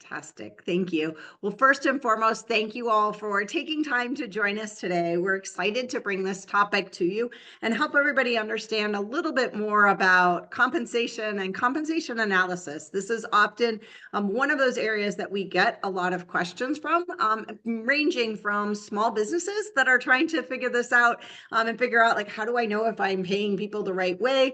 Fantastic. Thank you. Well, first and foremost, thank you all for taking time to join us today. We're excited to bring this topic to you and help everybody understand a little bit more about compensation and compensation analysis. This is often one of those areas that we get a lot of questions from, ranging from small businesses that are trying to figure this out and figure out, like, how do I know if I'm paying people the right way,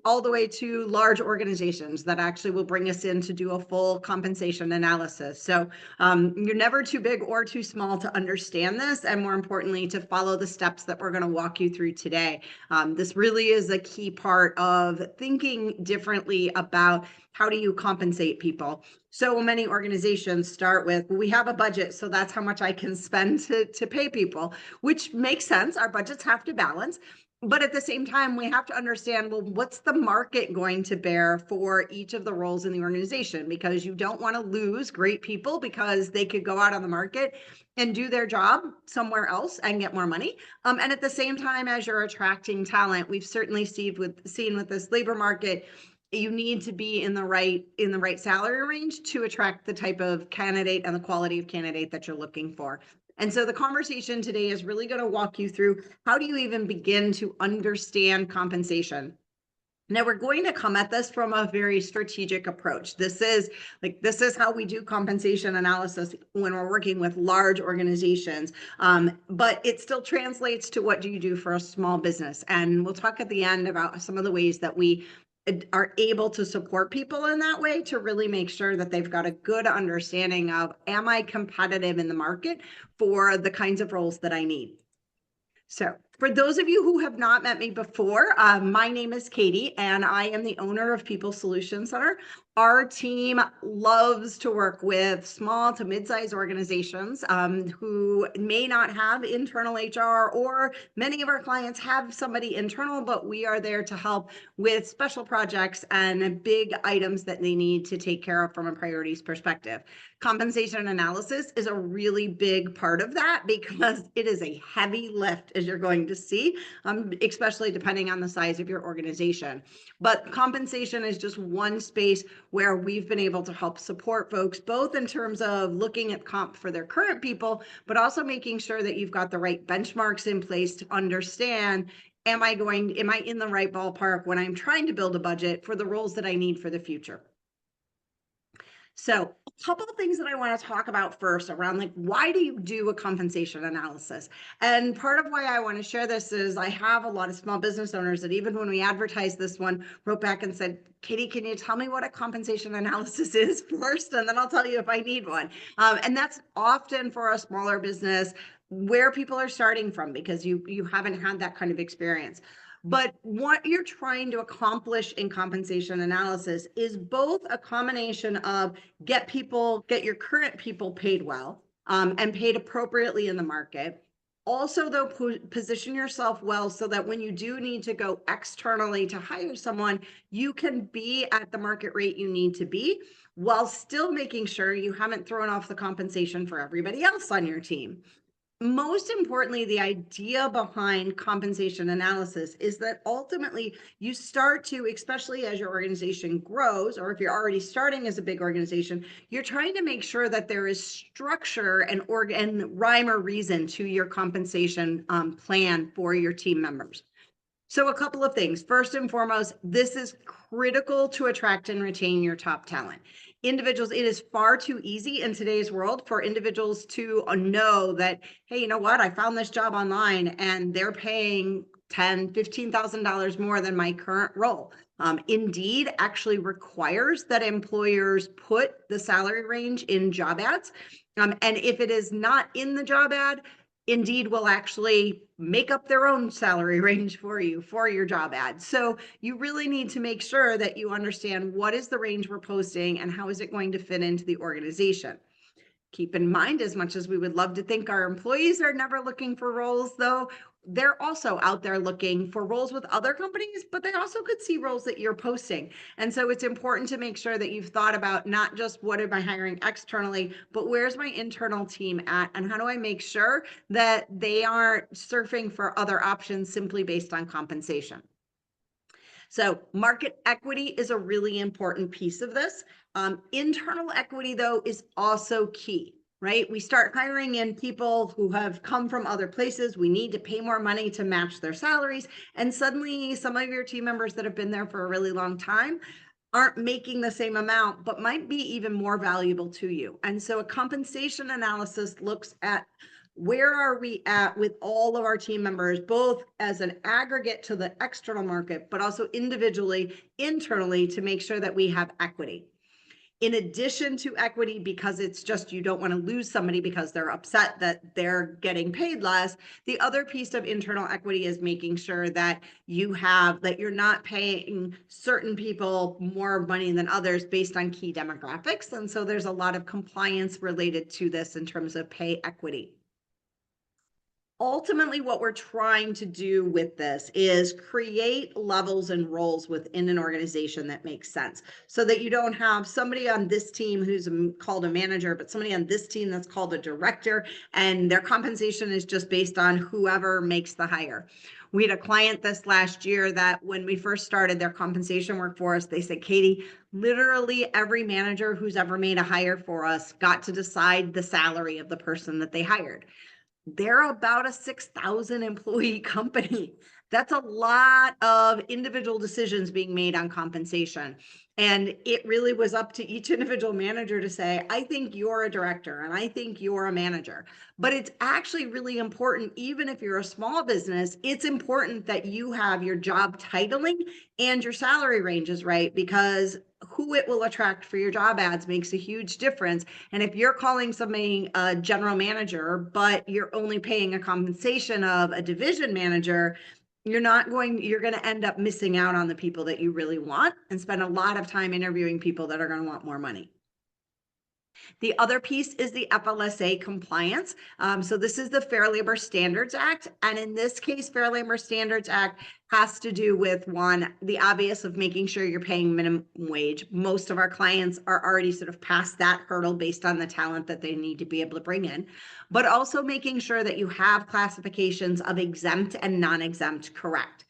all the way to large organizations that actually will bring us in to do a full compensation analysis. So you're never too big or too small to understand this, and more importantly, to follow the steps that we're going to walk you through today. This really is a key part of thinking differently about how do you compensate people. So many organizations start with, well, we have a budget, so that's how much I can spend to pay people, which makes sense. Our budgets have to balance. But at the same time, we have to understand, well, what's the market going to bear for each of the roles in the organization? Because you don't want to lose great people because they could go out on the market and do their job somewhere else and get more money. And at the same time, as you're attracting talent, we've certainly seen with this labor market, you need to be in the right salary range to attract the type of candidate and the quality of candidate that you're looking for. And so the conversation today is really going to walk you through, how do you even begin to understand compensation? Now, we're going to come at this from a very strategic approach. This is how we do compensation analysis when we're working with large organizations, but it still translates to what do you do for a small business. And we'll talk at the end about some of the ways that we are able to support people in that way to really make sure that they've got a good understanding of, am I competitive in the market for the kinds of roles that I need? So for those of you who have not met me before, my name is Katie, and I am the owner of People Solutions Center. Our team loves to work with small to mid-sized organizations who may not have internal HR, or many of our clients have somebody internal, but we are there to help with special projects and big items that they need to take care of from a priorities perspective. Compensation analysis is a really big part of that because it is a heavy lift, as you're going to see, especially depending on the size of your organization. But compensation is just one space where we've been able to help support folks, both in terms of looking at comp for their current people, but also making sure that you've got the right benchmarks in place to understand, am I in the right ballpark when I'm trying to build a budget for the roles that I need for the future? So a couple of things that I want to talk about first around, like, why do you do a compensation analysis? And part of why I want to share this is I have a lot of small business owners that, even when we advertised this one, wrote back and said, Katie, can you tell me what a compensation analysis is first? And then I'll tell you if I need one. And that's often for a smaller business where people are starting from, because you haven't had that kind of experience. But what you're trying to accomplish in compensation analysis is both a combination of get your current people paid well, and paid appropriately in the market. Also, though, position yourself well so that when you do need to go externally to hire someone, you can be at the market rate you need to be, while still making sure you haven't thrown off the compensation for everybody else on your team. Most importantly, the idea behind compensation analysis is that ultimately you start to, especially as your organization grows, or if you're already starting as a big organization, you're trying to make sure that there is structure and rhyme or reason to your compensation plan for your team members. So a couple of things. First and foremost, this is critical to attract and retain your top talent. Individuals, it is far too easy in today's world for individuals to know that, hey, you know what, I found this job online and they're paying $10,000, $15,000 more than my current role. Indeed actually requires that employers put the salary range in job ads. And if it is not in the job ad, Indeed will actually make up their own salary range for you for your job ad. So you really need to make sure that you understand what is the range we're posting and how is it going to fit into the organization. Keep in mind, as much as we would love to think our employees are never looking for roles, though, they're also out there looking for roles with other companies, but they also could see roles that you're posting. And so it's important to make sure that you've thought about not just what am I hiring externally, but where's my internal team at, and how do I make sure that they aren't surfing for other options simply based on compensation. So market equity is a really important piece of this. Internal equity, though, is also key, right? We start hiring in people who have come from other places. We need to pay more money to match their salaries. And suddenly some of your team members that have been there for a really long time aren't making the same amount, but might be even more valuable to you. And so a compensation analysis looks at where are we at with all of our team members, both as an aggregate to the external market, but also individually, internally, to make sure that we have equity. In addition to equity, because it's just you don't want to lose somebody because they're upset that they're getting paid less, the other piece of internal equity is making sure that you're not paying certain people more money than others based on key demographics. And so there's a lot of compliance related to this in terms of pay equity. Ultimately, what we're trying to do with this is create levels and roles within an organization that makes sense, so that you don't have somebody on this team who's called a manager, but somebody on this team that's called a director, and their compensation is just based on whoever makes the hire. We had a client this last year that when we first started their compensation work for us, they said, Katie, literally every manager who's ever made a hire for us got to decide the salary of the person that they hired. They're about a 6,000 employee company. That's a lot of individual decisions being made on compensation. And it really was up to each individual manager to say, I think you're a director and I think you're a manager. But it's actually really important, even if you're a small business, it's important that you have your job titling and your salary ranges right, because who it will attract for your job ads makes a huge difference. And if you're calling somebody a general manager, but you're only paying a compensation of a division manager, you're going to end up missing out on the people that you really want and spend a lot of time interviewing people that are going to want more money. The other piece is the FLSA compliance. So this is the Fair Labor Standards Act. And in this case, Fair Labor Standards Act has to do with, one, the obvious of making sure you're paying minimum wage. Most of our clients are already sort of past that hurdle based on the talent that they need to be able to bring in, but also making sure that you have classifications of exempt and non-exempt correct.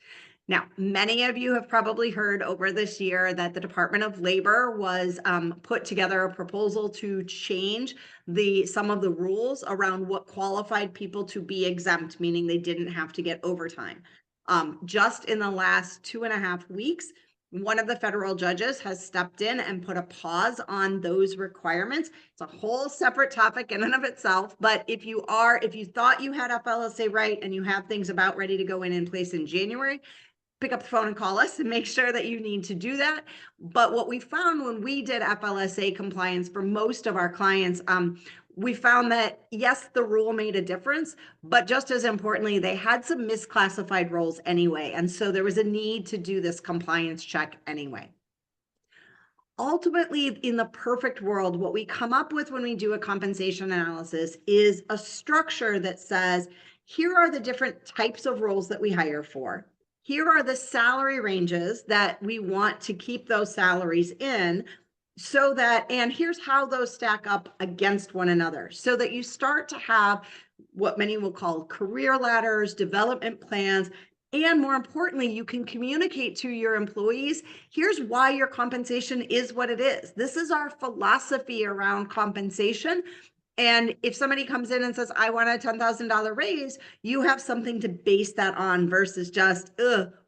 Now, many of you have probably heard over this year that the Department of Labor was put together a proposal to change some of the rules around what qualified people to be exempt, meaning they didn't have to get overtime. Just in the last 2.5 weeks, one of the federal judges has stepped in and put a pause on those requirements. It's a whole separate topic in and of itself, but if you thought you had FLSA right and you have things about ready to go in place in January, pick up the phone and call us and make sure that you need to do that. But what we found when we did FLSA compliance for most of our clients, we found that, yes, the rule made a difference, but just as importantly, they had some misclassified roles anyway. And so there was a need to do this compliance check anyway. Ultimately, in the perfect world, what we come up with when we do a compensation analysis is a structure that says, here are the different types of roles that we hire for. Here are the salary ranges that we want to keep those salaries in, and here's how those stack up against one another, so that you start to have what many will call career ladders, development plans, and more importantly, you can communicate to your employees, here's why your compensation is what it is. This is our philosophy around compensation. And if somebody comes in and says, I want a $10,000 raise, you have something to base that on versus just,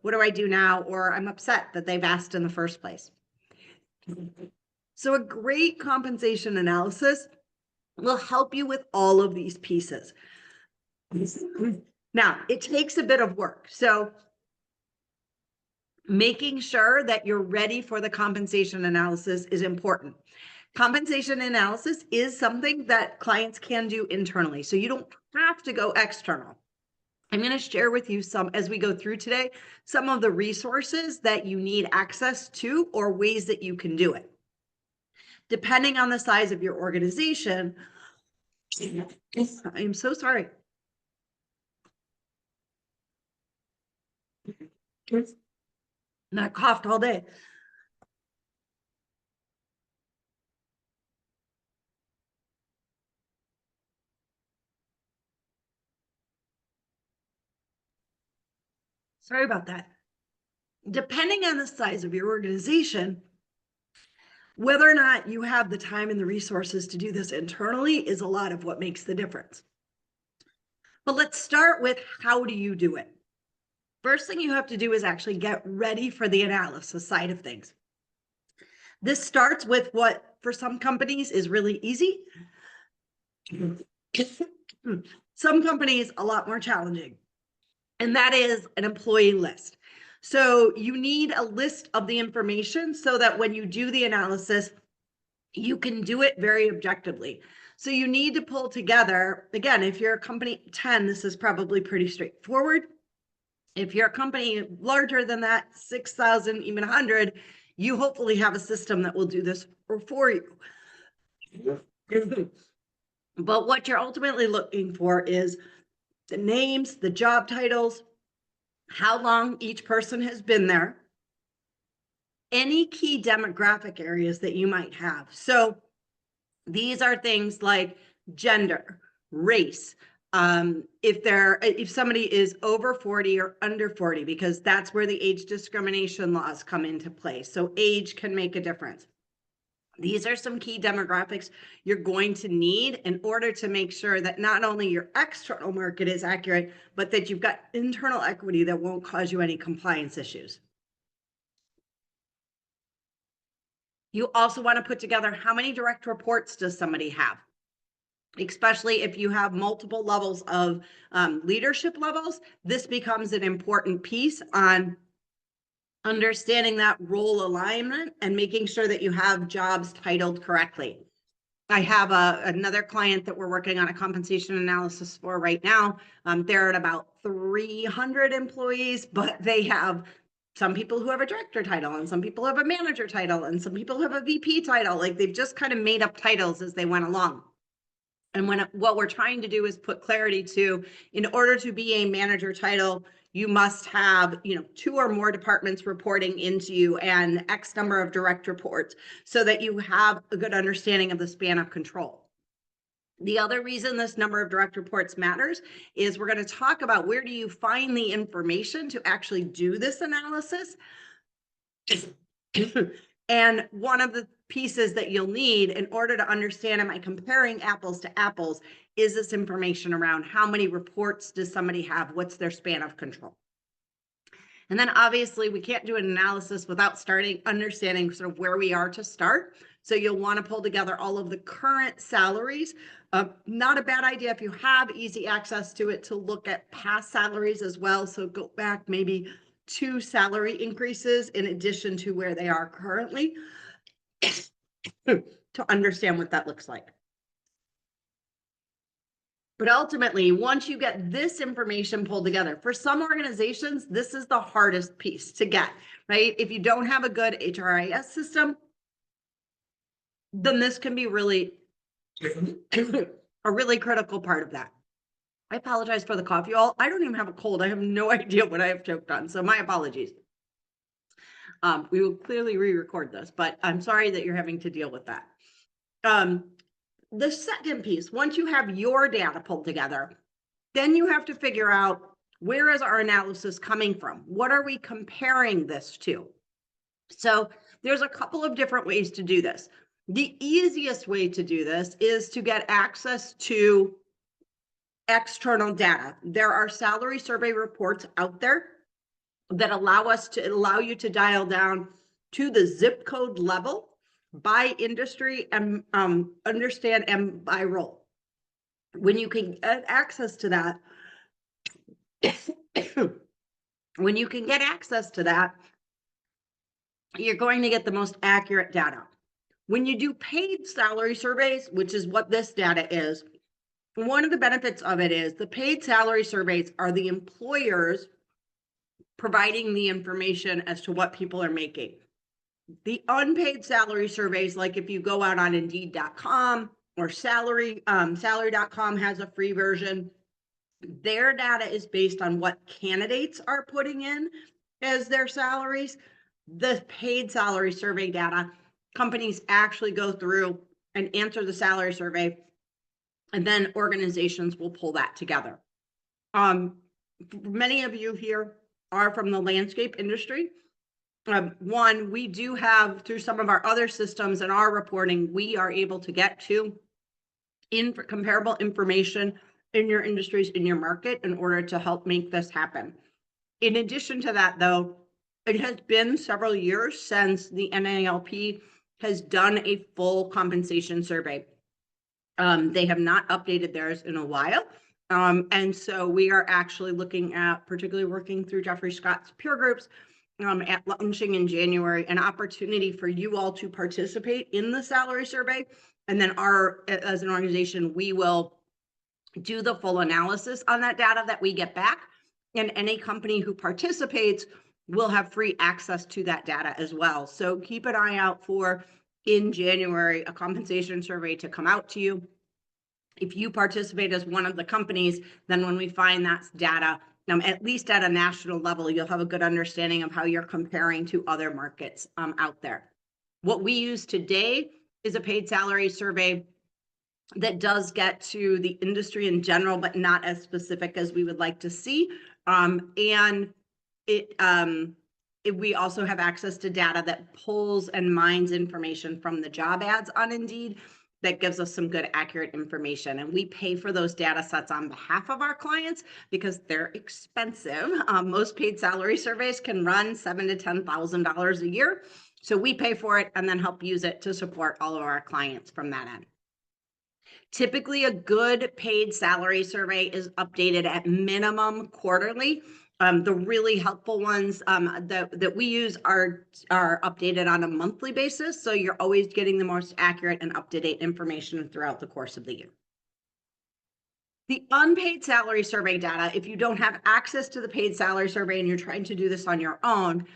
what do I do now? Or I'm upset that they've asked in the first place. So a great compensation analysis will help you with all of these pieces. Now, it takes a bit of work. So making sure that you're ready for the compensation analysis is important. Compensation analysis is something that clients can do internally, so you don't have to go external. I'm going to share with you as we go through today, some of the resources that you need access to or ways that you can do it. Depending on the size of your organization, I'm so sorry. Not coughed all day. Sorry about that. Depending on the size of your organization, whether or not you have the time and the resources to do this internally is a lot of what makes the difference. But let's start with, how do you do it? First thing you have to do is actually get ready for the analysis side of things. This starts with what for some companies is really easy. Some companies a lot more challenging, and that is an employee list. So you need a list of the information so that when you do the analysis, you can do it very objectively. So you need to pull together, again, if you're a company 10, this is probably pretty straightforward. If you're a company larger than that, 6,000, even 100, you hopefully have a system that will do this for you. But what you're ultimately looking for is the names, the job titles, how long each person has been there, any key demographic areas that you might have. So these are things like gender, race, if somebody is over 40 or under 40, because that's where the age discrimination laws come into play. So age can make a difference. These are some key demographics you're going to need in order to make sure that not only your external market is accurate, but that you've got internal equity that won't cause you any compliance issues. You also want to put together, how many direct reports does somebody have? Especially if you have multiple levels of leadership levels, this becomes an important piece on understanding that role alignment and making sure that you have jobs titled correctly. I have another client that we're working on a compensation analysis for right now. They're at about 300 employees, but they have some people who have a director title, and some people have a manager title, and some people have a VP title. Like, they've just kind of made up titles as they went along. And what we're trying to do is put clarity to, in order to be a manager title, you must have, 2 or more departments reporting into you and X number of direct reports, so that you have a good understanding of the span of control. The other reason this number of direct reports matters is we're going to talk about, where do you find the information to actually do this analysis? And one of the pieces that you'll need in order to understand, am I comparing apples to apples, is this information around how many reports does somebody have? What's their span of control? And then obviously we can't do an analysis without understanding sort of where we are to start. So you'll want to pull together all of the current salaries. Not a bad idea if you have easy access to it to look at past salaries as well. So go back maybe 2 salary increases in addition to where they are currently to understand what that looks like. But ultimately, once you get this information pulled together, for some organizations, this is the hardest piece to get, right? If you don't have a good HRIS system, then this can be really a really critical part of that. I apologize for the cough, y'all. I don't even have a cold. I have no idea what I have choked on, so my apologies. We will clearly re-record this, but I'm sorry that you're having to deal with that. The second piece, once you have your data pulled together, then you have to figure out, where is our analysis coming from? What are we comparing this to? So there's a couple of different ways to do this. The easiest way to do this is to get access to external data. There are salary survey reports out there that allow you to dial down to the zip code level by industry and understand and by role. When you can get access to that, you're going to get the most accurate data. When you do paid salary surveys, which is what this data is, one of the benefits of it is the paid salary surveys are the employers providing the information as to what people are making. The unpaid surveys, like if you go out on Indeed.com or Salary.com has a free version, their data is based on what candidates are putting in as their salaries. The paid salary survey data, companies actually go through and answer the salary survey, and then organizations will pull that together. Many of you here are from the landscape industry. One, we do have, through some of our other systems and our reporting, we are able to get to comparable information in your industries, in your market, in order to help make this happen. In addition to that, though, it has been several years since the NALP has done a full compensation survey. They have not updated theirs in a while. And so we are actually looking at, particularly working through Jeffrey Scott's peer groups, at launching in January, an opportunity for you all to participate in the salary survey. And then as an organization, we will do the full analysis on that data that we get back. And any company who participates will have free access to that data as well. So keep an eye out for, in January, a compensation survey to come out to you. If you participate as one of the companies, then when we find that data, at least at a national level, you'll have a good understanding of how you're comparing to other markets out there. What we use today is a paid salary survey that does get to the industry in general, but not as specific as we would like to see. We also have access to data that pulls and mines information from the job ads on Indeed that gives us some good, accurate information. And we pay for those data sets on behalf of our clients because they're expensive. Most paid salary surveys can run $7,000 to $10,000 a year. So we pay for it and then help use it to support all of our clients from that end. Typically, a good paid salary survey is updated at minimum quarterly. The really helpful ones that we use are updated on a monthly basis. So you're always getting the most accurate and up-to-date information throughout the course of the year. The unpaid salary survey data, if you don't have access to the paid salary survey and you're trying to do this on your own,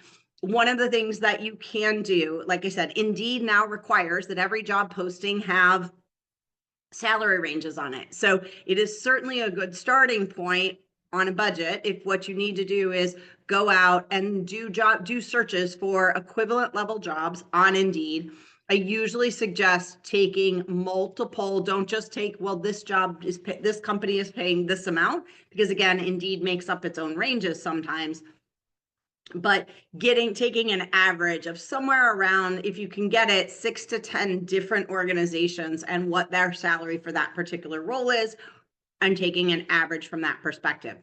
one of the things that you can do, like I said, Indeed now requires that every job posting have salary ranges on it. So it is certainly a good starting point on a budget if what you need to do is go out and do searches for equivalent level jobs on Indeed. I usually suggest taking multiple, don't just take, well, this company is paying this amount, because again, Indeed makes up its own ranges sometimes. But taking an average of somewhere around, if you can get it, 6 to 10 different organizations and what their salary for that particular role is, and taking an average from that perspective.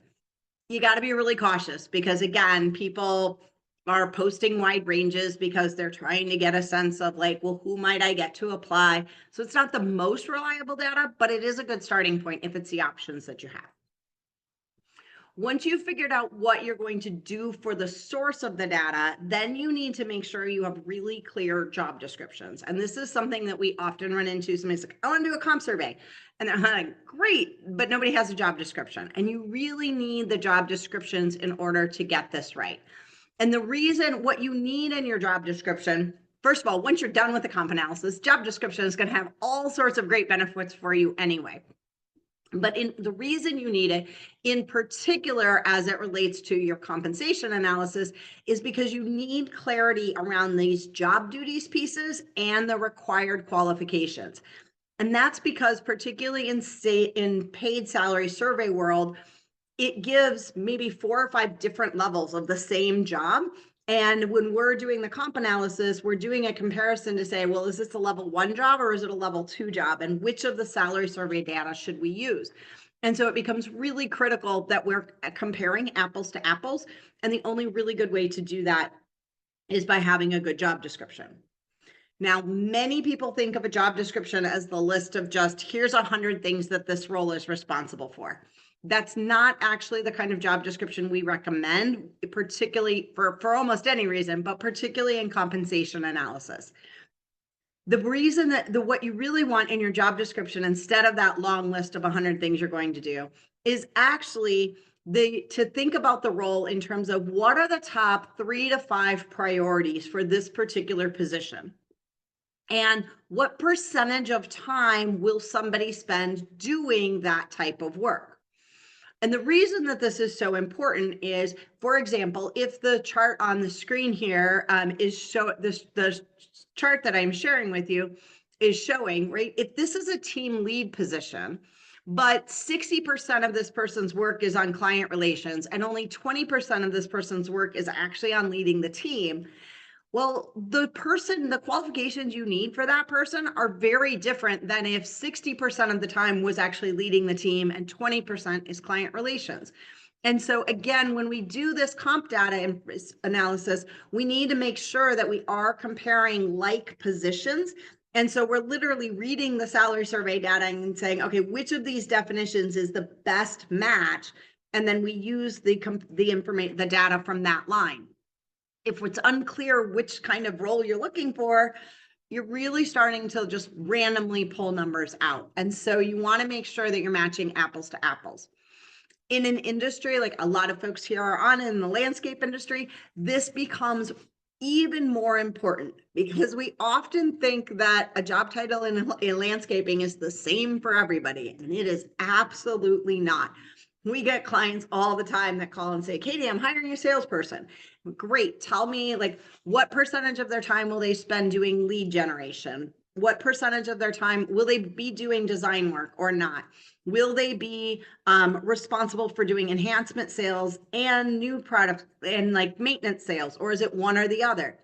You got to be really cautious because, again, people are posting wide ranges because they're trying to get a sense of like, well, who might I get to apply? So it's not the most reliable data, but it is a good starting point if it's the options that you have. Once you've figured out what you're going to do for the source of the data, then you need to make sure you have really clear job descriptions. And this is something that we often run into. Somebody's like, I want to do a comp survey. And they're like, great, but nobody has a job description. And you really need the job descriptions in order to get this right. And the reason what you need in your job description, first of all, once you're done with the comp analysis, job description is going to have all sorts of great benefits for you anyway. But the reason you need it, in particular, as it relates to your compensation analysis, is because you need clarity around these job duties pieces and the required qualifications. And that's because, particularly in paid salary survey world, it gives maybe 4 or 5 different levels of the same job. And when we're doing the comp analysis, we're doing a comparison to say, well, is this a level 1 job or is it a level 2 job? And which of the salary survey data should we use? And so it becomes really critical that we're comparing apples to apples. And the only really good way to do that is by having a good job description. Now, many people think of a job description as the list of just, here's 100 things that this role is responsible for. That's not actually the kind of job description we recommend, particularly for almost any reason, but particularly in compensation analysis. The reason that what you really want in your job description, instead of that long list of 100 things you're going to do, is actually to think about the role in terms of what are the top 3 to 5 priorities for this particular position. And what percentage of time will somebody spend doing that type of work? And the reason that this is so important is, for example, if the chart on the screen here the chart that I'm sharing with you is showing, right? If this is a team lead position, but 60% of this person's work is on client relations and only 20% of this person's work is actually on leading the team, Well, the qualifications you need for that person are very different than if 60% of the time was actually leading the team and 20% is client relations. And so again, when we do this comp data analysis, we need to make sure that we are comparing like positions. And so we're literally reading the salary survey data and saying, okay, which of these definitions is the best match? And then we use the information, the data from that line. If it's unclear which kind of role you're looking for, you're really starting to just randomly pull numbers out. And so you want to make sure that you're matching apples to apples. In an industry like a lot of folks here are on in the landscape industry, this becomes even more important because we often think that a job title in landscaping is the same for everybody, and it is absolutely not. We get clients all the time that call and say, Katie, I'm hiring a salesperson. Great. Tell me, like, what percentage of their time will they spend doing lead generation? What percentage of their time will they be doing design work or not? Will they be responsible for doing enhancement sales and new product and like maintenance sales, or is it one or the other?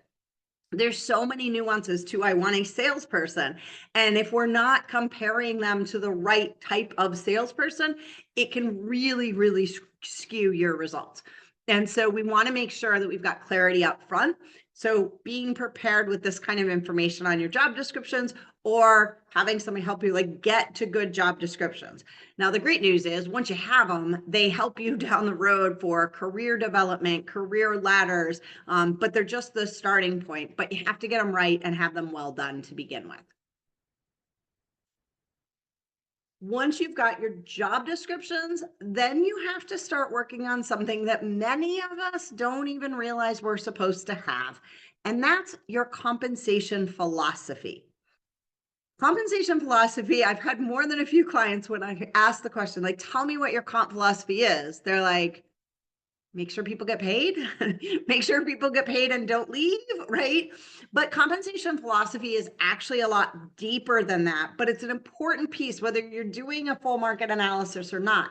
There's so many nuances to I want a salesperson. And if we're not comparing them to the right type of salesperson, it can really, really skew your results. And so we want to make sure that we've got clarity up front. So being prepared with this kind of information on your job descriptions, or having somebody help you like get to good job descriptions. Now, the great news is once you have them, they help you down the road for career development, career ladders, but they're just the starting point, but you have to get them right and have them well done to begin with. Once you've got your job descriptions, then you have to start working on something that many of us don't even realize we're supposed to have, and that's your compensation philosophy. Compensation philosophy, I've had more than a few clients when I ask the question, like, tell me what your comp philosophy is. They're like, make sure people get paid, make sure people get paid and don't leave, right? But compensation philosophy is actually a lot deeper than that, but it's an important piece, whether you're doing a full market analysis or not.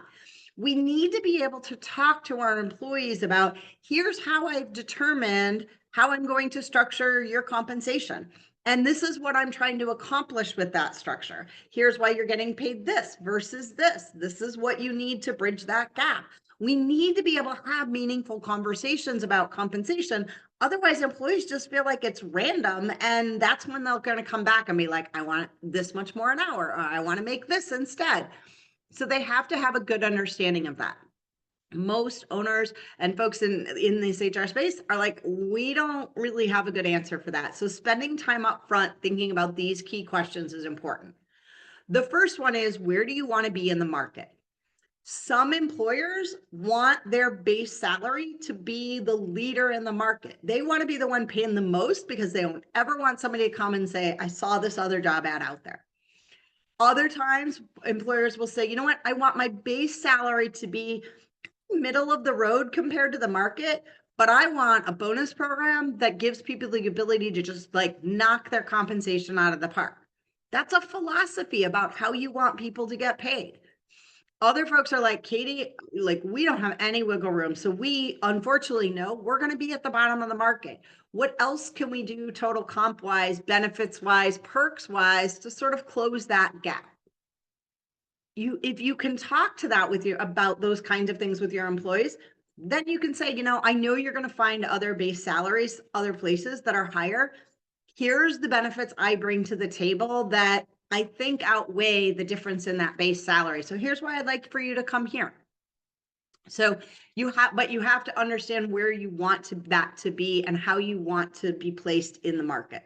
We need to be able to talk to our employees about, here's how I've determined how I'm going to structure your compensation. And this is what I'm trying to accomplish with that structure. Here's why you're getting paid this versus this. This is what you need to bridge that gap. We need to be able to have meaningful conversations about compensation. Otherwise, employees just feel like it's random. And that's when they're going to come back and be like, I want this much more an hour, or I want to make this instead. So they have to have a good understanding of that. Most owners and folks in this HR space are like, we don't really have a good answer for that. So spending time up front thinking about these key questions is important. The first one is, where do you want to be in the market? Some employers want their base salary to be the leader in the market. They want to be the one paying the most because they don't ever want somebody to come and say, I saw this other job ad out there. Other times, employers will say, you know what, I want my base salary to be middle of the road compared to the market, but I want a bonus program that gives people the ability to just like knock their compensation out of the park. That's a philosophy about how you want people to get paid. Other folks are like, Katie, like, we don't have any wiggle room. So we unfortunately know we're going to be at the bottom of the market. What else can we do total comp wise, benefits wise, perks wise to sort of close that gap? If you can talk to that with you about those kinds of things with your employees, then you can say, you know, I know you're going to find other base salaries, other places that are higher. Here's the benefits I bring to the table that I think outweigh the difference in that base salary. So here's why I'd like for you to come here. So you have to understand where you want that to be and how you want to be placed in the market.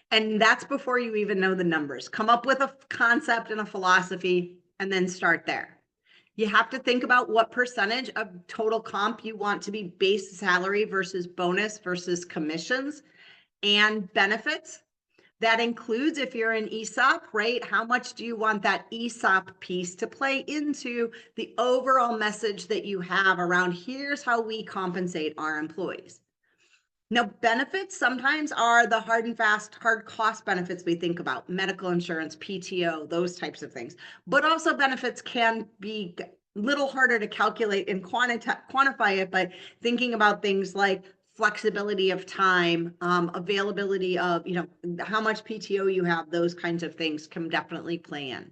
And that's before you even know the numbers. Come up with a concept and a philosophy and then start there. You have to think about what percentage of total comp you want to be base salary versus bonus versus commissions and benefits. That includes, if you're an ESOP, right? How much do you want that ESOP piece to play into the overall message that you have around, here's how we compensate our employees? Now, benefits sometimes are the hard and fast, hard cost benefits we think about, medical insurance, PTO, those types of things. But also benefits can be a little harder to calculate and quantify it, but thinking about things like flexibility of time, availability of, how much PTO you have, those kinds of things can definitely play in.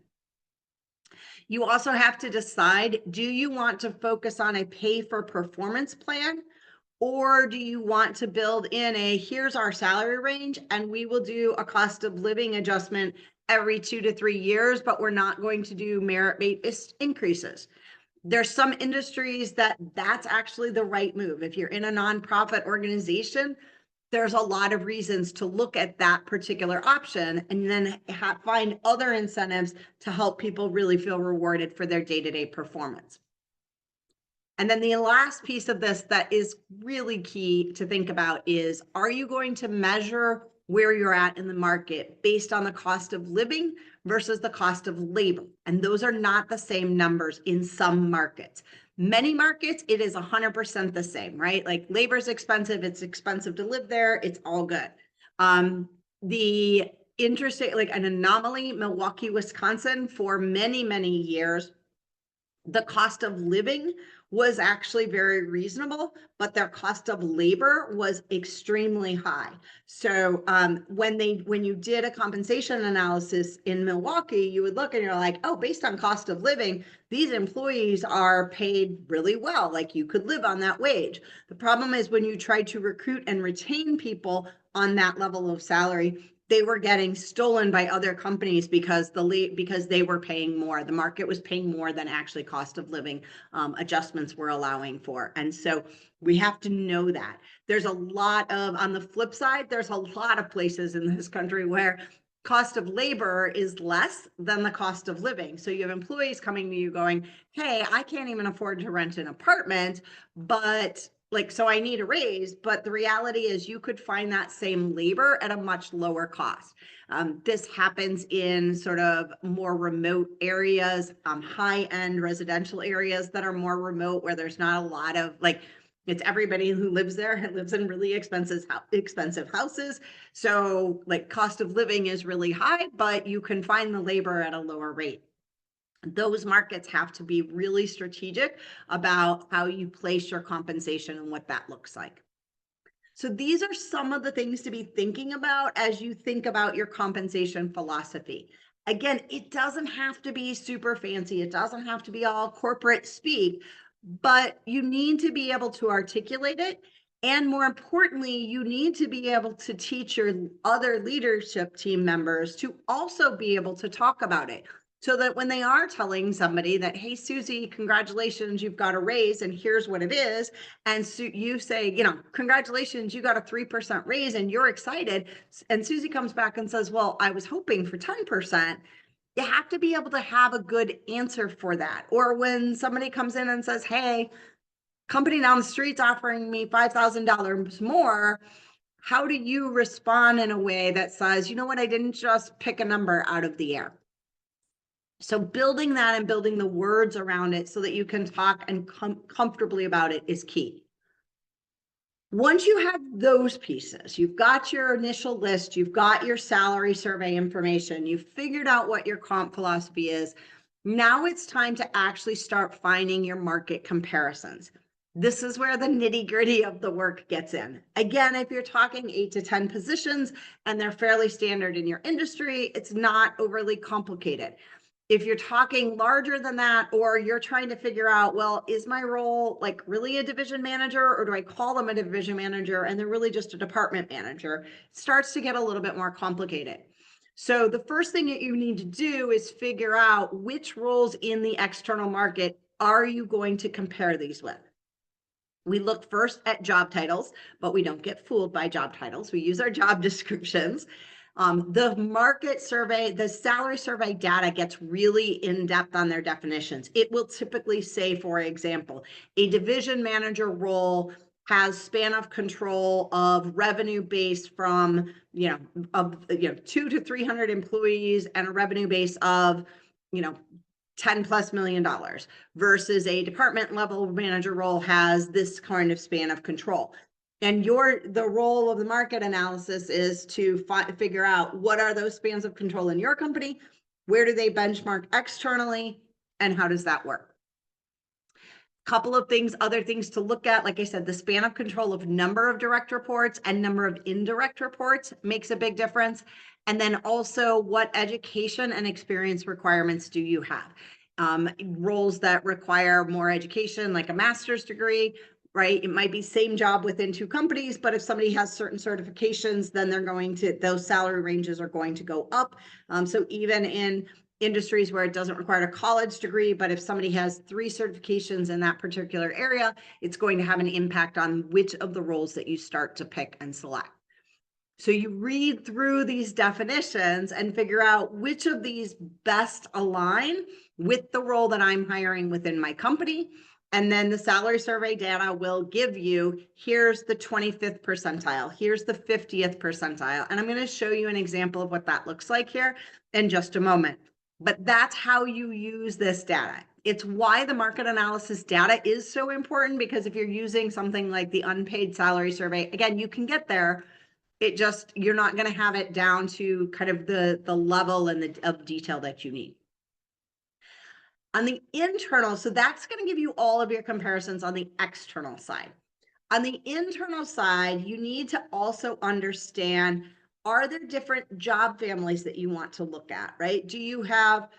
You also have to decide, do you want to focus on a pay for performance plan? Or do you want to build in here's our salary range and we will do a cost of living adjustment every 2 to 3 years, but we're not going to do merit-based increases. There's some industries that's actually the right move. If you're in a nonprofit organization, there's a lot of reasons to look at that particular option and then find other incentives to help people really feel rewarded for their day-to-day performance. And then the last piece of this that is really key to think about is, are you going to measure where you're at in the market based on the cost of living versus the cost of labor? And those are not the same numbers in some markets. Many markets, it is 100% the same, right? Like labor's expensive, it's expensive to live there, it's all good. The interesting, like an anomaly, Milwaukee, Wisconsin, for many, many years, the cost of living was actually very reasonable, but their cost of labor was extremely high. So when you did a compensation analysis in Milwaukee, you would look and you're like, oh, based on cost of living, these employees are paid really well. Like you could live on that wage. The problem is when you try to recruit and retain people on that level of salary, they were getting stolen by other companies because they were paying more. The market was paying more than actually cost of living adjustments were allowing for. And so we have to know that. There's a lot of, on the flip side, there's a lot of places in this country where cost of labor is less than the cost of living. So you have employees coming to you going, hey, I can't even afford to rent an apartment, but so I need a raise, but the reality is you could find that same labor at a much lower cost. This happens in sort of more remote areas, high-end residential areas that are more remote, where there's not a lot of it's everybody who lives there and lives in really expensive houses. So cost of living is really high, but you can find the labor at a lower rate. Those markets have to be really strategic about how you place your compensation and what that looks like. So these are some of the things to be thinking about as you think about your compensation philosophy. Again, it doesn't have to be super fancy. It doesn't have to be all corporate speak, but you need to be able to articulate it. And more importantly, you need to be able to teach your other leadership team members to also be able to talk about it. So that when they are telling somebody that, hey, Susie, congratulations, you've got a raise and here's what it is. And you say, congratulations, you got a 3% raise and you're excited. And Susie comes back and says, well, I was hoping for 10%. You have to be able to have a good answer for that. Or when somebody comes in and says, hey, company down the street's offering me $5,000 more. How do you respond in a way that says, you know what, I didn't just pick a number out of the air? So building that and building the words around it so that you can talk and comfortably about it is key. Once you have those pieces, you've got your initial list, you've got your salary survey information, you've figured out what your comp philosophy is. Now it's time to actually start finding your market comparisons. This is where the nitty-gritty of the work gets in. Again, if you're talking 8 to 10 positions and they're fairly standard in your industry, it's not overly complicated. If you're talking larger than that, or you're trying to figure out, well, is my role really a division manager, or do I call them a division manager and they're really just a department manager? It starts to get a little bit more complicated. So the first thing that you need to do is figure out which roles in the external market are you going to compare these with. We look first at job titles, but we don't get fooled by job titles. We use our job descriptions. The market survey, the salary survey data gets really in-depth on their definitions. It will typically say, for example, a division manager role has span of control of revenue based from, 2 to 300 employees and a revenue base of, $10+ million versus a department level manager role has this kind of span of control. And the role of the market analysis is to figure out what are those spans of control in your company, where do they benchmark externally, and how does that work? Couple of things, other things to look at, like I said, the span of control of number of direct reports and number of indirect reports makes a big difference. And then also, what education and experience requirements do you have? Roles that require more education, like a master's degree, right? It might be same job within two companies, but if somebody has certain certifications, then those salary ranges are going to go up. So even in industries where it doesn't require a college degree, but if somebody has 3 certifications in that particular area, it's going to have an impact on which of the roles that you start to pick and select. So you read through these definitions and figure out which of these best align with the role that I'm hiring within my company. And then the salary survey data will give you, here's the 25th percentile, here's the 50th percentile. And I'm going to show you an example of what that looks like here in just a moment. But that's how you use this data. It's why the market analysis data is so important, because if you're using something like the unpaid salary survey, again, you can get there. You're not going to have it down to kind of the level and of detail that you need. On the internal, so that's going to give you all of your comparisons on the external side. On the internal side, you need to also understand, are there different job families that you want to look at, right? Do you have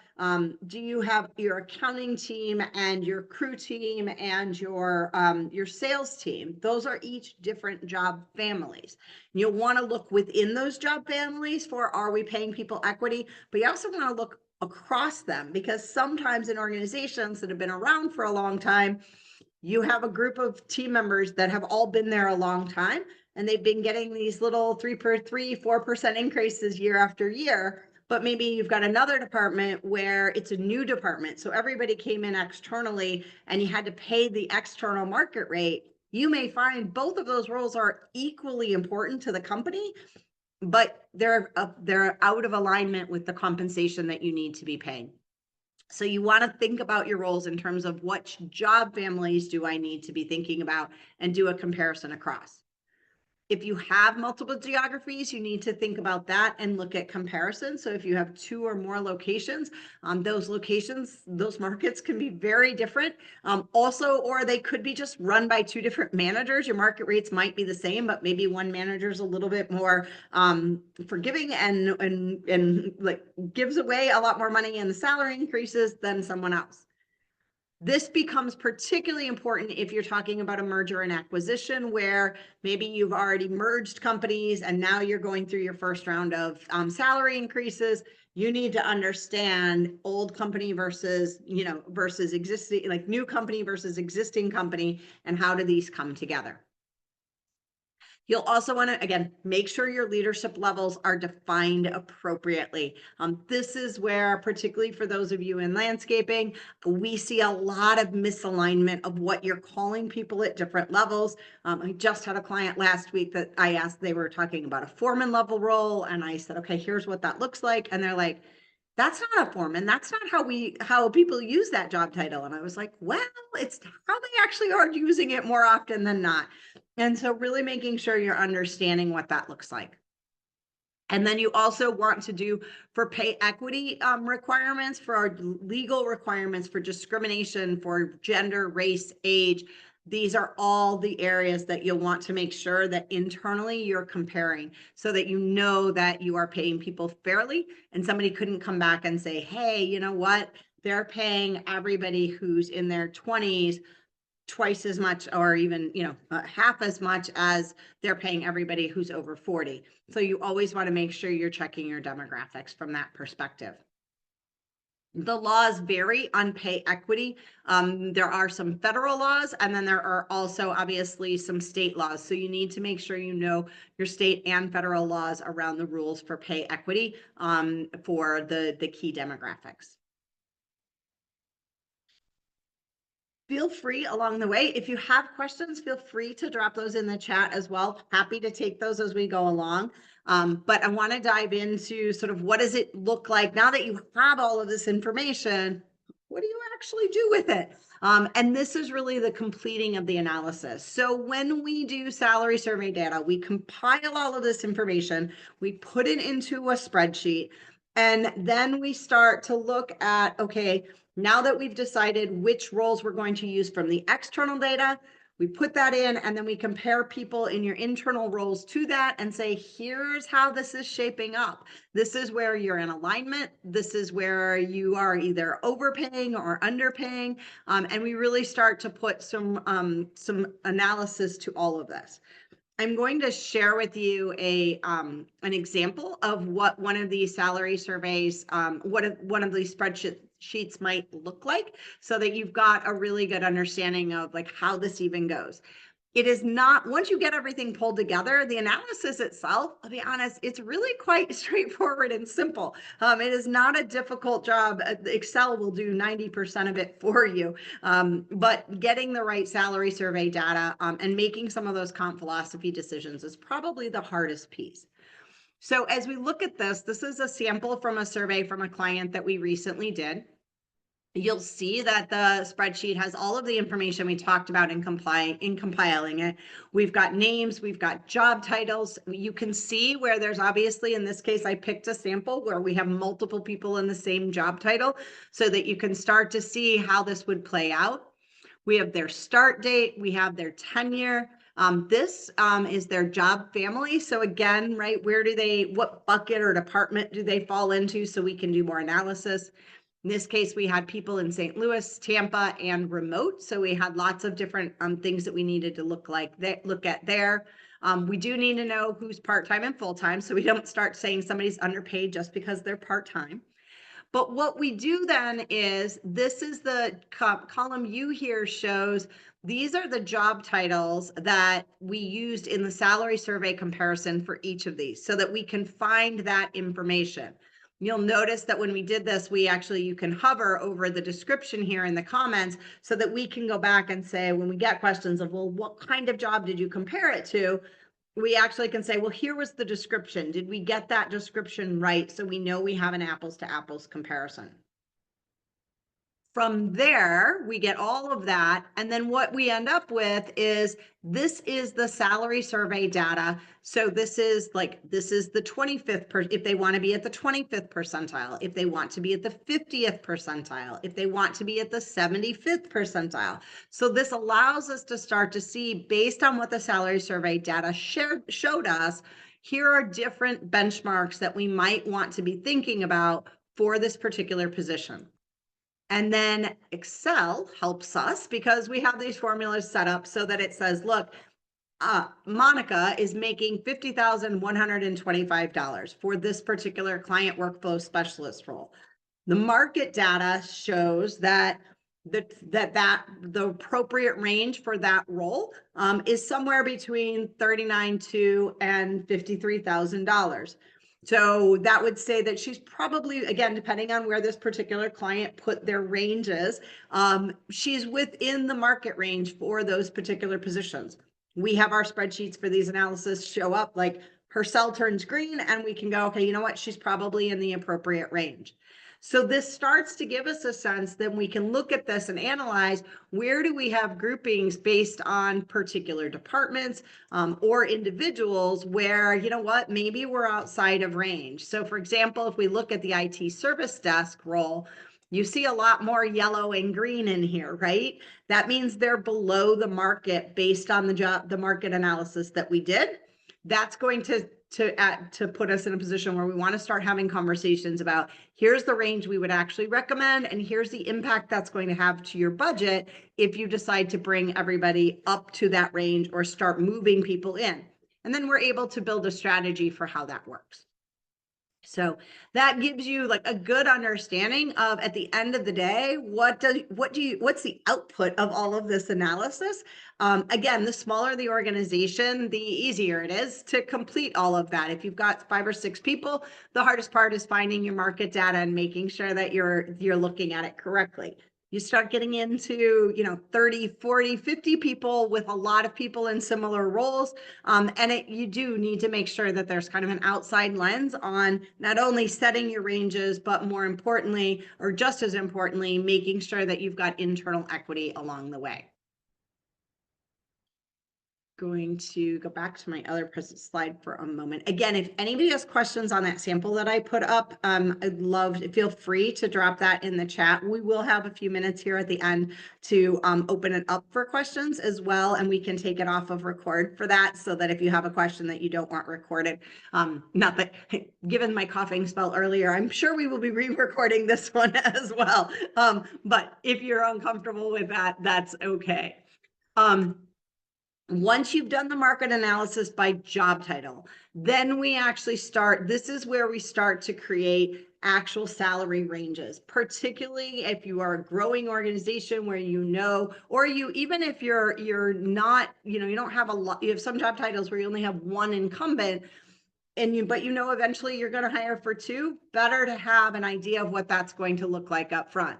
your accounting team and your crew team and your sales team? Those are each different job families. You'll want to look within those job families for, are we paying people equity? But you also want to look across them, because sometimes in organizations that have been around for a long time, you have a group of team members that have all been there a long time, and they've been getting these little 4% increases year after year. But maybe you've got another department where it's a new department. So everybody came in externally and you had to pay the external market rate. You may find both of those roles are equally important to the company, but they're out of alignment with the compensation that you need to be paying. So you want to think about your roles in terms of what job families do I need to be thinking about, and do a comparison across. If you have multiple geographies, you need to think about that and look at comparisons. So if you have 2 or more locations, those markets can be very different. Or they could be just run by 2 different managers. Your market rates might be the same, but maybe one manager is a little bit more forgiving and like gives away a lot more money in the salary increases than someone else. This becomes particularly important if you're talking about a merger and acquisition, where maybe you've already merged companies and now you're going through your first round of salary increases. You need to understand old company versus existing, like new company versus existing company, and how do these come together. You'll also want to, again, make sure your leadership levels are defined appropriately. This is where, particularly for those of you in landscaping, we see a lot of misalignment of what you're calling people at different levels. I just had a client last week that I asked, they were talking about a foreman level role. And I said, okay, here's what that looks like. And they're like, that's not a foreman. That's not how people use that job title. And I was like, well, it's how they actually are using it more often than not. And so really making sure you're understanding what that looks like. And then you also want to do for pay equity requirements, for our legal requirements for discrimination, for gender, race, age. These are all the areas that you'll want to make sure that internally you're comparing, so that you know that you are paying people fairly, and somebody couldn't come back and say, hey, you know what? They're paying everybody who's in their 20s twice as much, or even half as much as they're paying everybody who's over 40. So you always want to make sure you're checking your demographics from that perspective. The laws vary on pay equity. There are some federal laws, and then there are also obviously some state laws. So you need to make sure you know your state and federal laws around the rules for pay equity for the key demographics. Feel free along the way. If you have questions, feel free to drop those in the chat as well. Happy to take those as we go along. But I want to dive into sort of, what does it look like now that you have all of this information? What do you actually do with it? And this is really the completing of the analysis. So when we do salary survey data, we compile all of this information, we put it into a spreadsheet, And then we start to look at, okay, now that we've decided which roles we're going to use from the external data, we put that in, and then we compare people in your internal roles to that and say, here's how this is shaping up. This is where you're in alignment. This is where you are either overpaying or underpaying. And we really start to put some analysis to all of this. I'm going to share with you an example of what one of these salary surveys, one of these spreadsheets might look like, so that you've got a really good understanding of like how this even goes. It is not, once you get everything pulled together, the analysis itself, I'll be honest, it's really quite straightforward and simple. It is not a difficult job. Excel will do 90% of it for you. But getting the right salary survey data and making some of those comp philosophy decisions is probably the hardest piece. So as we look at this, this is a sample from a survey from a client that we recently did. You'll see that the spreadsheet has all of the information we talked about in compiling it. We've got names, we've got job titles. You can see where there's obviously, in this case, I picked a sample where we have multiple people in the same job title so that you can start to see how this would play out. We have their start date, we have their tenure. This is their job family. So again, right, what bucket or department do they fall into, so we can do more analysis. In this case, we had people in St. Louis, Tampa, and remote. So we had lots of different things that we needed to look at there. We do need to know who's part-time and full-time, so we don't start saying somebody's underpaid just because they're part-time. But what we do then is, this is the column U here shows, these are the job titles that we used in the salary survey comparison for each of these, so that we can find that information. You'll notice that when we did this, you can hover over the description here in the comments so that we can go back and say, when we get questions of, well, what kind of job did you compare it to? We actually can say, well, here was the description. Did we get that description right? So we know we have an apples to apples comparison. From there, we get all of that. And then what we end up with is, this is the salary survey data. So this is the 25th, if they want to be at the 25th percentile, if they want to be at the 50th percentile, if they want to be at the 75th percentile. So this allows us to start to see, based on what the salary survey data showed us, here are different benchmarks that we might want to be thinking about for this particular position. And then Excel helps us because we have these formulas set up so that it says, look, Monica is making $50,125 for this particular client workflow specialist role. The market data shows that the appropriate range for that role is somewhere between $39,200 and $53,000. So that would say that she's probably, again, depending on where this particular client put their ranges, she's within the market range for those particular positions. We have our spreadsheets for these analysis show up, like her cell turns green, and we can go, okay, you know what? She's probably in the appropriate range. So this starts to give us a sense that we can look at this and analyze, where do we have groupings based on particular departments or individuals where, you know what, maybe we're outside of range. So for example, if we look at the IT service desk role, you see a lot more yellow and green in here, right? That means they're below the market based on the market analysis that we did. That's going to put us in a position where we want to start having conversations about, here's the range we would actually recommend, and here's the impact that's going to have to your budget if you decide to bring everybody up to that range or start moving people in. And then we're able to build a strategy for how that works. So that gives you like a good understanding of, at the end of the day, what's the output of all of this analysis? Again, the smaller the organization, the easier it is to complete all of that. If you've got 5 or 6 people, the hardest part is finding your market data and making sure that you're looking at it correctly. You start getting into, 30, 40, 50 people with a lot of people in similar roles. You do need to make sure that there's kind of an outside lens on not only setting your ranges, but more importantly, or just as importantly, making sure that you've got internal equity along the way. going to go back to my other slide for a moment. Again, if anybody has questions on that sample that I put up, I'd love to feel free to drop that in the chat. We will have a few minutes here at the end to open it up for questions as well, and we can take it off of record for that, so that if you have a question that you don't want recorded, not that, given my coughing spell earlier, I'm sure we will be re-recording this one as well. But if you're uncomfortable with that, that's okay. Once you've done the market analysis by job title, then we actually start, this is where we start to create actual salary ranges, particularly if you are a growing organization where or you, even if you're not, you don't have a lot, you have some job titles where you only have one incumbent, but eventually you're going to hire for two. Better to have an idea of what that's going to look like up front.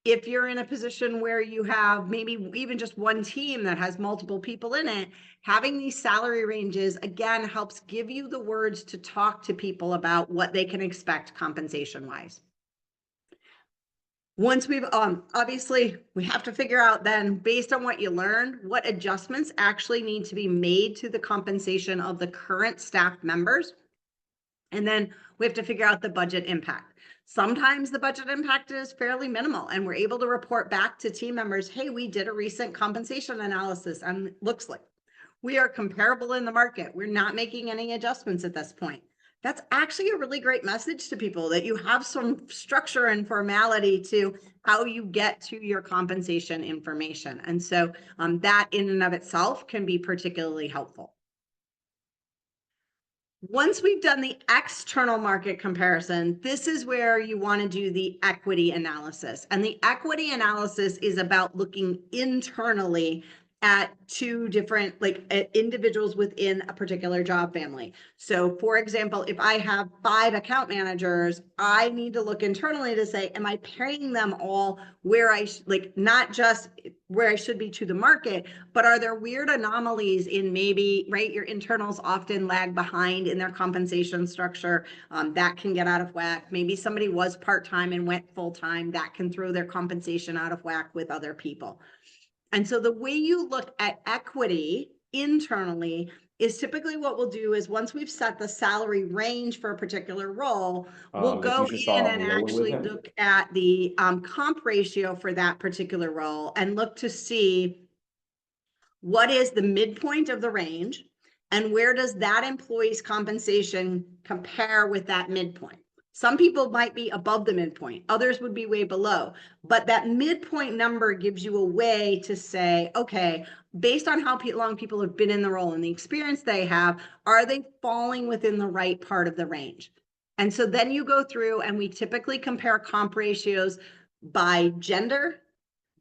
If you're in a position where you have maybe even just one team that has multiple people in it, having these salary ranges, again, helps give you the words to talk to people about what they can expect compensation wise. Once we've, obviously we have to figure out then, based on what you learned, what adjustments actually need to be made to the compensation of the current staff members. And then we have to figure out the budget impact. Sometimes the budget impact is fairly minimal, and we're able to report back to team members, hey, we did a recent compensation analysis and it looks like we are comparable in the market. We're not making any adjustments at this point. That's actually a really great message to people, that you have some structure and formality to how you get to your compensation information. And so that in and of itself can be particularly helpful. Once we've done the external market comparison, this is where you want to do the equity analysis. And the equity analysis is about looking internally at two different, individuals within a particular job family. So for example, if I have 5 account managers, I need to look internally to say, am I paying them all where not just where I should be to the market, but are there weird anomalies in maybe, right? Your internals often lag behind in their compensation structure. That can get out of whack. Maybe somebody was part-time and went full-time. That can throw their compensation out of whack with other people. And so the way you look at equity internally is typically what we'll do is, once we've set the salary range for a particular role, we'll go in and actually look at the comp ratio for that particular role and look to see what is the midpoint of the range and where does that employee's compensation compare with that midpoint. Some people might be above the midpoint, others would be way below, but that midpoint number gives you a way to say, okay, based on how long people have been in the role and the experience they have, are they falling within the right part of the range? And so then you go through, and we typically compare comp ratios by gender,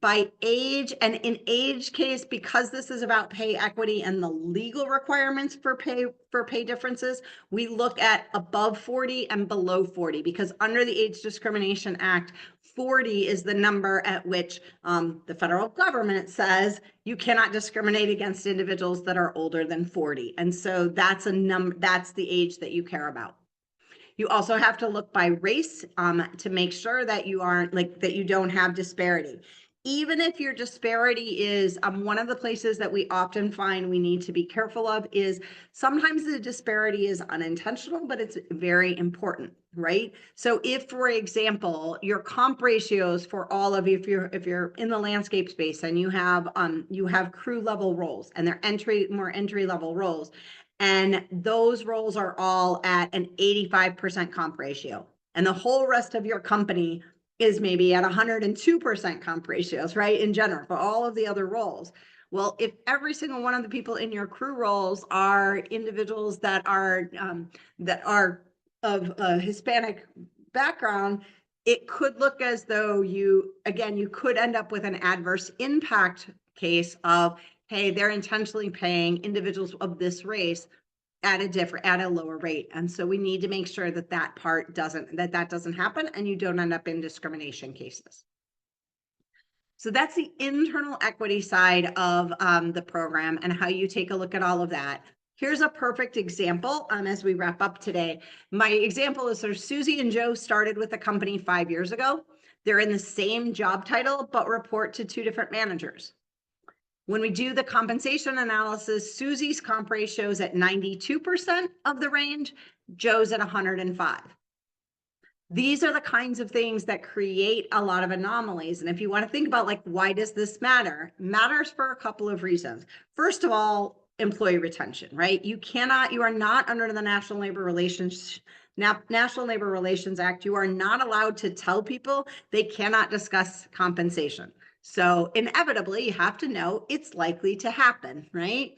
by age, and in age case, because this is about pay equity and the legal requirements for pay differences, we look at above 40 and below 40, because under the Age Discrimination Act, 40 is the number at which the federal government says you cannot discriminate against individuals that are older than 40. And so that's that's the age that you care about. You also have to look by race to make sure that you aren't that you don't have disparity. Even if your disparity is one of the places that we often find we need to be careful of is sometimes the disparity is unintentional, but it's very important, right? So if, for example, your comp ratios for all of you, if you're in the landscape space and you have crew level roles and they're more entry level roles, and those roles are all at an 85% comp ratio, and the whole rest of your company is maybe at 102% comp ratios, right? In general, for all of the other roles. Well, if every single one of the people in your crew roles are individuals that are of a Hispanic background, it could look as though you could end up with an adverse impact case of, hey, they're intentionally paying individuals of this race at a lower rate. And so we need to make sure that that doesn't happen and you don't end up in discrimination cases. So that's the internal equity side of the program and how you take a look at all of that. Here's a perfect example as we wrap up today. My example is, so Susie and Joe started with the company 5 years ago. They're in the same job title, but report to 2 different managers. When we do the compensation analysis, Susie's comp ratio is at 92% of the range, Joe's at 105. These are the kinds of things that create a lot of anomalies. And if you want to think about like, why does this matter? It matters for a couple of reasons. First of all, employee retention, right? You are not under the National Labor Relations Act. You are not allowed to tell people they cannot discuss compensation. So inevitably, you have to know it's likely to happen, right?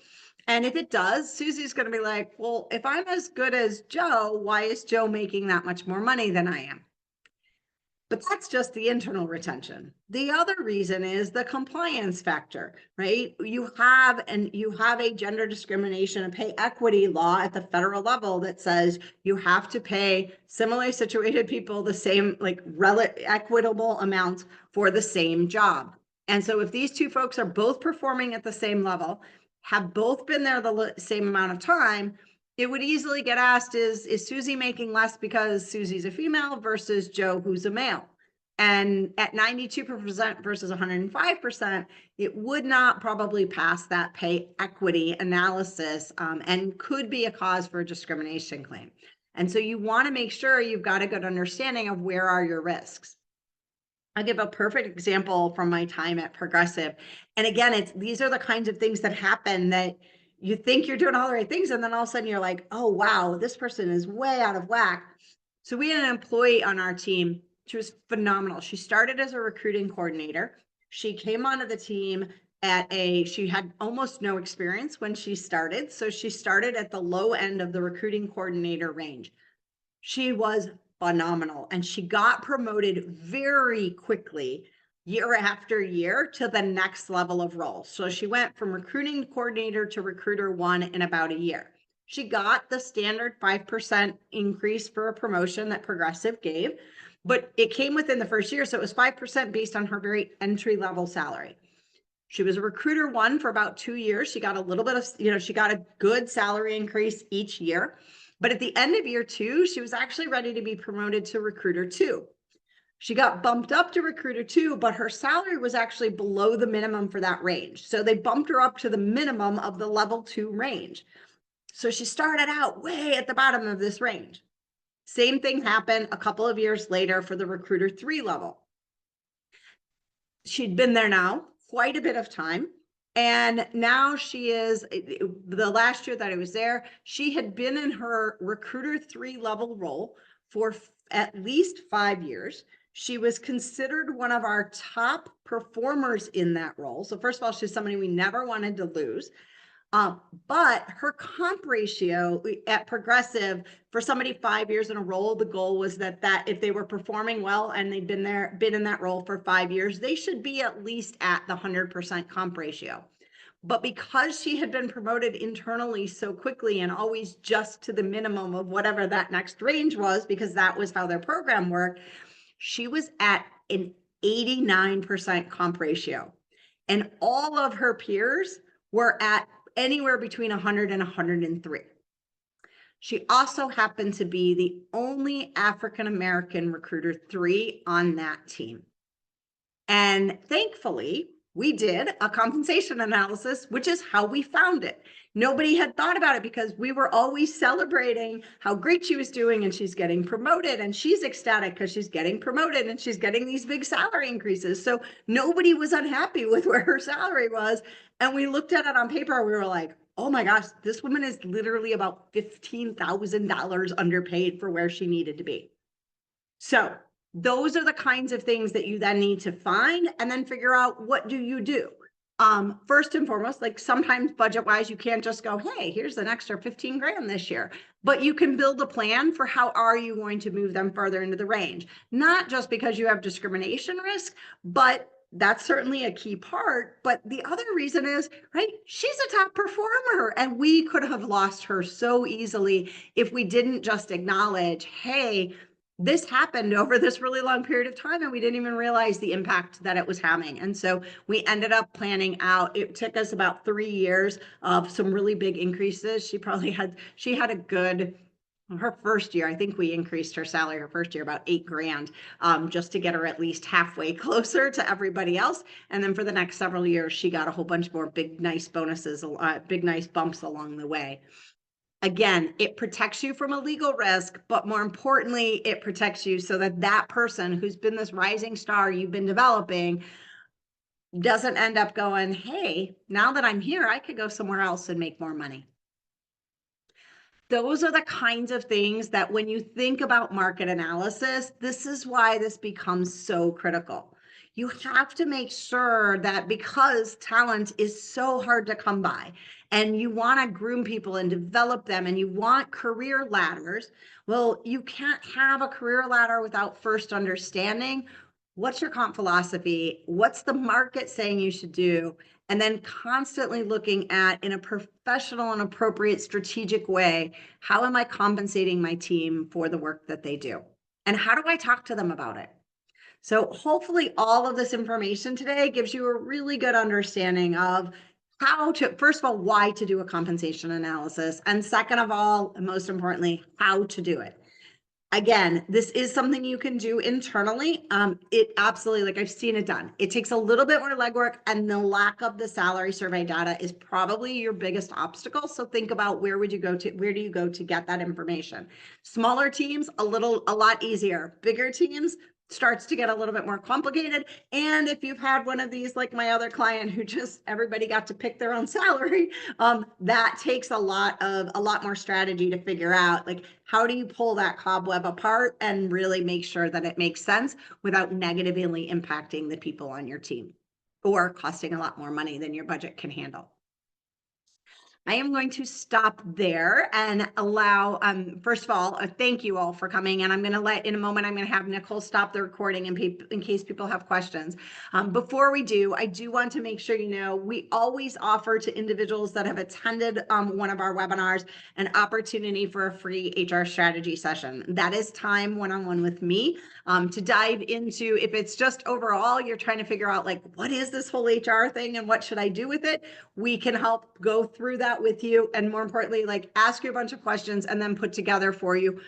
And if it does, Susie's going to be like, well, if I'm as good as Joe, why is Joe making that much more money than I am? But that's just the internal retention. The other reason is the compliance factor, right? You have a gender discrimination and pay equity law at the federal level that says you have to pay similarly situated people the same, like equitable amounts for the same job. And so if these two folks are both performing at the same level, have both been there the same amount of time, it would easily get asked, is Susie making less because Susie's a female versus Joe, who's a male? And at 92% versus 105%, it would not probably pass that pay equity analysis, and could be a cause for a discrimination claim. And so you want to make sure you've got a good understanding of where are your risks. I'll give a perfect example from my time at Progressive. And again, these are the kinds of things that happen that you think you're doing all the right things, and then all of a sudden you're like, oh, wow, this person is way out of whack. So we had an employee on our team. She was phenomenal. She started as a recruiting coordinator. She came onto the team she had almost no experience when she started. So she started at the low end of the recruiting coordinator range. She was phenomenal, and she got promoted very quickly year after year to the next level of role. So she went from recruiting coordinator to recruiter 1 in about a year. She got the standard 5% increase for a promotion that Progressive gave, but it came within the first year. So it was 5% based on her very entry level salary. She was a recruiter 1 for about 2 years. She got a little bit of, she got a good salary increase each year. But at the end of year 2, she was actually ready to be promoted to recruiter 2. She got bumped up to recruiter 2, but her salary was actually below the minimum for that range. So they bumped her up to the minimum of the level 2 range. So she started out way at the bottom of this range. Same thing happened a couple of years later for the recruiter 3 level. She'd been there now quite a bit of time. And now she is, the last year that I was there, she had been in her recruiter 3 level role for at least 5 years. She was considered one of our top performers in that role. So first of all, she's somebody we never wanted to lose. But her comp ratio at Progressive for somebody 5 years in a role, the goal was that if they were performing well and they'd been in that role for 5 years, they should be at least at the 100% comp ratio. But because she had been promoted internally so quickly and always just to the minimum of whatever that next range was, because that was how their program worked, she was at an 89% comp ratio. And all of her peers were at anywhere between 100 and 103. She also happened to be the only African-American recruiter 3 on that team. And thankfully, we did a compensation analysis, which is how we found it. Nobody had thought about it because we were always celebrating how great she was doing, and she's getting promoted, and she's ecstatic because she's getting promoted and she's getting these big salary increases. So nobody was unhappy with where her salary was. And we looked at it on paper. We were like, oh my gosh, this woman is literally about $15,000 underpaid for where she needed to be. So those are the kinds of things that you then need to find and then figure out, what do you do? First and foremost, like sometimes budget wise, you can't just go, hey, here's an extra 15 grand this year, but you can build a plan for how are you going to move them further into the range, not just because you have discrimination risk, but that's certainly a key part. But the other reason is, right, she's a top performer, and we could have lost her so easily if we didn't just acknowledge, hey, this happened over this really long period of time, and we didn't even realize the impact that it was having. And so we ended up planning out, it took us about 3 years of some really big increases. She had a good her first year, I think we increased her salary her first year about 8 grand, just to get her at least halfway closer to everybody else. And then for the next several years, she got a whole bunch more big, nice bonuses, big, nice bumps along the way. Again, it protects you from a legal risk, but more importantly, it protects you so that that person who's been this rising star you've been developing doesn't end up going, hey, now that I'm here, I could go somewhere else and make more money. Those are the kinds of things that when you think about market analysis, this is why this becomes so critical. You have to make sure that because talent is so hard to come by and you want to groom people and develop them and you want career ladders, well, you can't have a career ladder without first understanding what's your comp philosophy, what's the market saying you should do, and then constantly looking at, in a professional and appropriate strategic way, how am I compensating my team for the work that they do? And how do I talk to them about it? So hopefully all of this information today gives you a really good understanding of how to, first of all, why to do a compensation analysis, and second of all, and most importantly, how to do it. Again, this is something you can do internally. It absolutely, like I've seen it done. It takes a little bit more legwork, and the lack of the salary survey data is probably your biggest obstacle. So think about where do you go to get that information? Smaller teams, a lot easier. Bigger teams, starts to get a little bit more complicated. And if you've had one of these, like my other client who just everybody got to pick their own salary, that takes a lot more strategy to figure out, like, how do you pull that cobweb apart and really make sure that it makes sense without negatively impacting the people on your team or costing a lot more money than your budget can handle. I am going to stop there and allow, first of all, thank you all for coming. And I'm going to in a moment, I'm going to have Nicole stop the recording in case people have questions. Before we do, I do want to make sure you know, we always offer to individuals that have attended one of our webinars an opportunity for a free HR strategy session. That is time one-on-one with me to dive into, if it's just overall, you're trying to figure out, like, what is this whole HR thing and what should I do with it? We can help go through that with you, and more importantly, like, ask you a bunch of questions and then put together for you,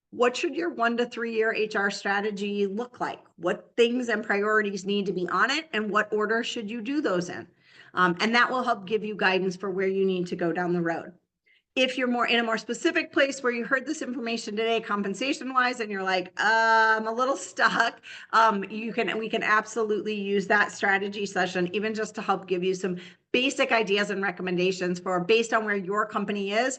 what should your 1 to 3 year HR strategy look like? What things and priorities need to be on it, and what order should you do those in? And that will help give you guidance for where you need to go down the road. If you're more in a more specific place where you heard this information today, compensation wise, and you're like, I'm a little stuck, we can absolutely use that strategy session, even just to help give you some basic ideas and recommendations for, based on where your company is,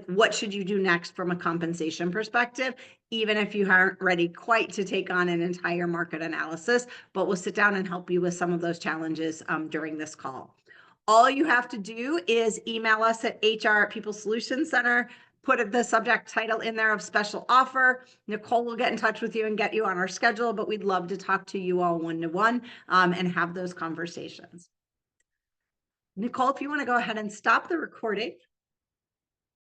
what should you do next from a compensation perspective, even if you aren't ready quite to take on an entire market analysis, but we'll sit down and help you with some of those challenges during this call. All you have to do is email us at HR@People Solutions Center, put the subject title in there of special offer. Nicole will get in touch with you and get you on our schedule, but we'd love to talk to you all one-to-one and have those conversations. Nicole, if you want to go ahead and stop the recording.